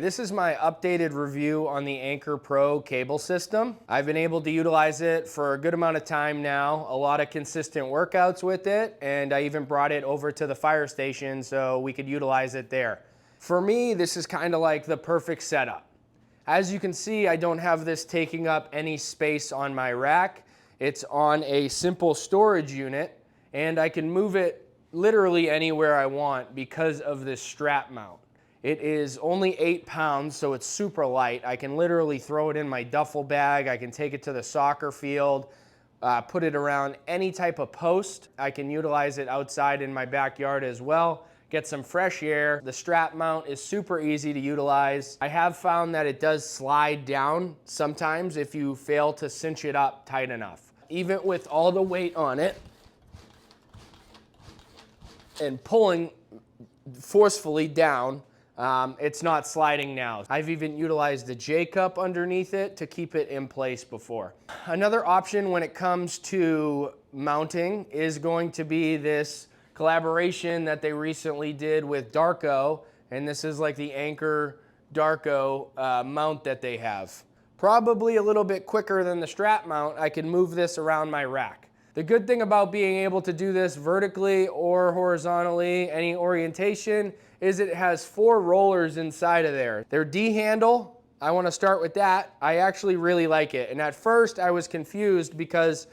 This is my updated review on the Ancore Pro cable system. I've been able to utilize it for a good amount of time now, a lot of consistent workouts with it, and I even brought it over to the fire station so we could utilize it there. For me, this is kind of like the perfect setup. As you can see, I don't have this taking up any space on my rack. It's on a simple storage unit, and I can move it literally anywhere I want because of this strap mount. It is only 8 pounds, so it's super light. I can literally throw it in my duffel bag. I can take it to the soccer field, put it around any type of post. I can utilize it outside in my backyard as well, get some fresh air. The strap mount is super easy to utilize. I have found that it does slide down sometimes if you fail to cinch it up tight enough. Even with all the weight on it and pulling forcefully down, it's not sliding now. I've even utilized the J-cup underneath it to keep it in place before. Another option when it comes to mounting is going to be this collaboration that they recently did with Darkco, and this is like the Ancore Darkco mount that they have. Probably a little bit quicker than the strap mount. I can move this around my rack. The good thing about being able to do this vertically or horizontally, any orientation, is it has 4 rollers inside of there. Their D handle, I want to start with that. I actually really like it. And at first I was confused because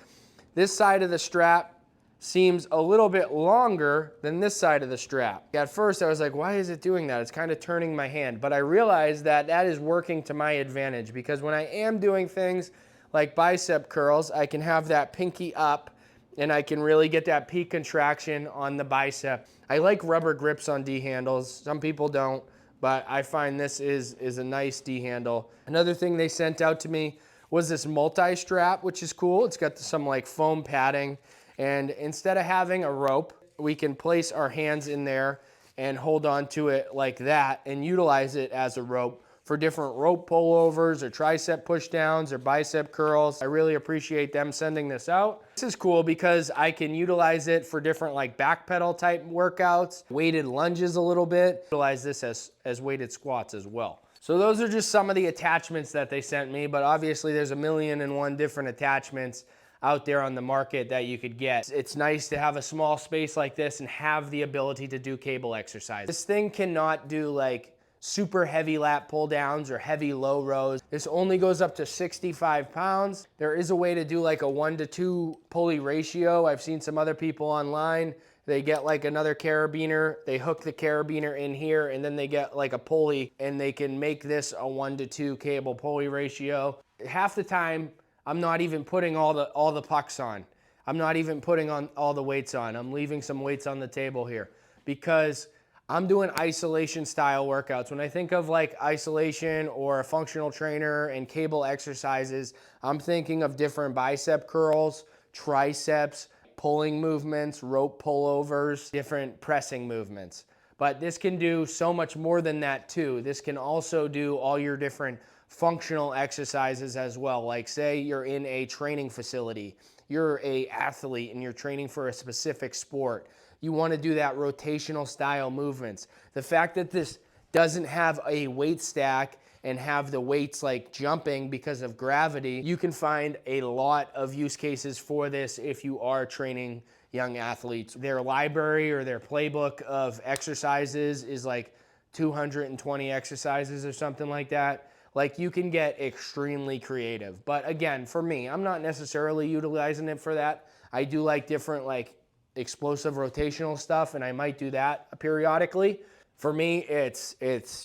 this side of the strap seems a little bit longer than this side of the strap. At first I was like, why is it doing that? It's kind of turning my hand. But I realized that that is working to my advantage because when I am doing things like bicep curls, I can have that pinky up and I can really get that peak contraction on the bicep. I like rubber grips on D handles. Some people don't, but I find this is a nice D handle. Another thing they sent out to me was this multi-strap, which is cool. It's got some like foam padding, and instead of having a rope, we can place our hands in there and hold on to it like that and utilize it as a rope for different rope pullovers or tricep pushdowns or bicep curls. I really appreciate them sending this out. This is cool because I can utilize it for different like back pedal type workouts, weighted lunges a little bit, utilize this as weighted squats as well. So those are just some of the attachments that they sent me, but obviously there's 1,000,001 different attachments out there on the market that you could get. It's nice to have a small space like this and have the ability to do cable exercise. This thing cannot do like super heavy lat pull downs or heavy low rows. This only goes up to 65 pounds. There is a way to do like a 1-to-2 pulley ratio. I've seen some other people online. They get like another carabiner, they hook the carabiner in here, and then they get like a pulley and they can make this a 1-to-2 cable pulley ratio. Half the time, I'm not even putting all the pucks on. I'm not even putting on all the weights on. I'm leaving some weights on the table here because I'm doing isolation style workouts. When I think of like isolation or a functional trainer and cable exercises, I'm thinking of different bicep curls, triceps, pulling movements, rope pullovers, different pressing movements. But this can do so much more than that too. This can also do all your different functional exercises as well. Like say you're in a training facility, you're an athlete and you're training for a specific sport. You want to do that rotational style movements. The fact that this doesn't have a weight stack and have the weights like jumping because of gravity, you can find a lot of use cases for this if you are training young athletes. Their library or their playbook of exercises is like 220 exercises or something like that. Like you can get extremely creative. But again, for me, I'm not necessarily utilizing it for that. I do like different like explosive rotational stuff, and I might do that periodically. For me, it's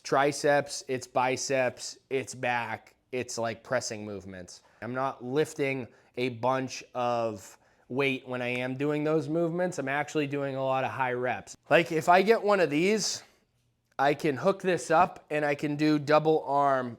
triceps, it's biceps, it's back, it's like pressing movements. I'm not lifting a bunch of weight when I am doing those movements. I'm actually doing a lot of high reps. Like if I get one of these, I can hook this up and I can do double arm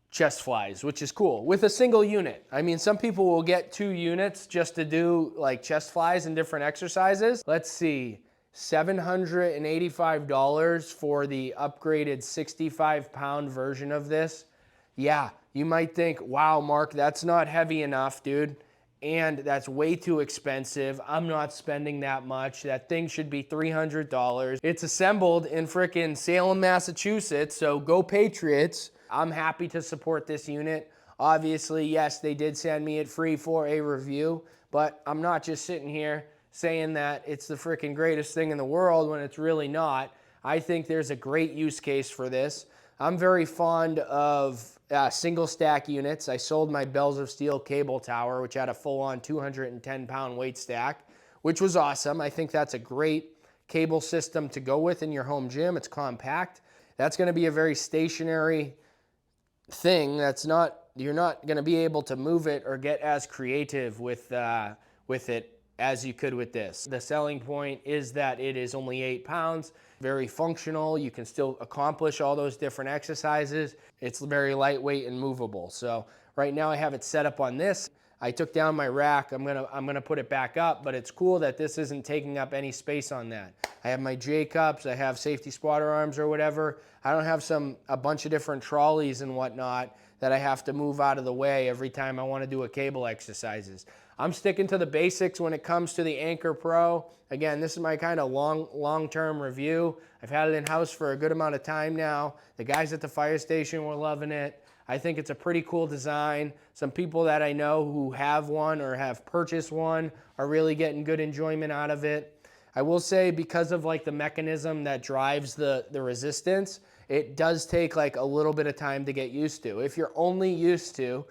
chest flies, which is cool, with a single unit. I mean, some people will get 2 units just to do like chest flies and different exercises. Let's see, $785 for the upgraded 65-pound version of this. Yeah, you might think, wow, Mark, that's not heavy enough, dude. and that's way too expensive. I'm not spending that much. That thing should be $300. It's assembled in frickin' Salem, Massachusetts, so go Patriots. I'm happy to support this unit. Obviously, yes, they did send me it free for a review, but I'm not just sitting here saying that it's the frickin' greatest thing in the world when it's really not. I think there's a great use case for this. I'm very fond of single stack units. I sold my Bells of Steel cable tower, which had a full-on 210-pound weight stack, which was awesome. I think that's a great cable system to go with in your home gym. It's compact. That's going to be a very stationary thing. You're not going to be able to move it or get as creative with it as you could with this. The selling point is that it is only 8 pounds, very functional. You can still accomplish all those different exercises. It's very lightweight and movable. So right now I have it set up on this. I took down my rack. I'm gonna put it back up, but it's cool that this isn't taking up any space on that. I have my J cups. I have safety spotter arms or whatever. I don't have a bunch of different trolleys and whatnot that I have to move out of the way every time I want to do a cable exercises. I'm sticking to the basics when it comes to the Ancore Pro. Again, this is my kind of long-term review. I've had it in-house for a good amount of time now. The guys at the fire station were loving it. I think it's a pretty cool design. Some people that I know who have one or have purchased one are really getting good enjoyment out of it. I will say, because of like the mechanism that drives the resistance, it does take like a little bit of time to get used to. If you're only used to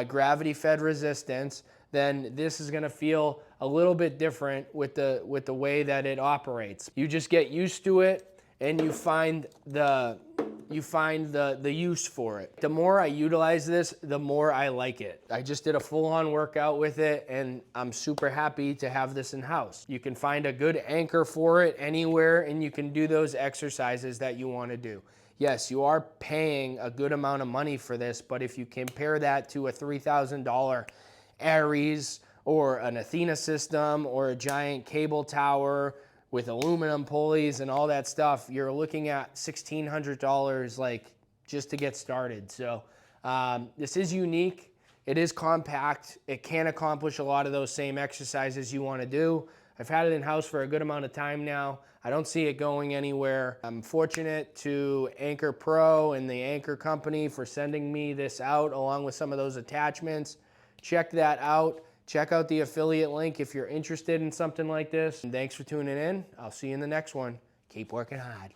gravity-fed resistance, then this is gonna feel a little bit different with the way that it operates. You just get used to it and you find the use for it. The more I utilize this, the more I like it. I just did a full-on workout with it and I'm super happy to have this in-house. You can find a good anchor for it anywhere and you can do those exercises that you wanna do. Yes, you are paying a good amount of money for this, but if you compare that to a $3,000 Aries or an Athena system or a giant cable tower with aluminum pulleys and all that stuff, you're looking at $1,600 like just to get started. So this is unique. It is compact. It can accomplish a lot of those same exercises you want to do. I've had it in-house for a good amount of time now. I don't see it going anywhere. I'm fortunate to Ancore Pro and the Ancore company for sending me this out along with some of those attachments. Check that out. Check out the affiliate link if you're interested in something like this. And thanks for tuning in. I'll see you in the next one. Keep working hard.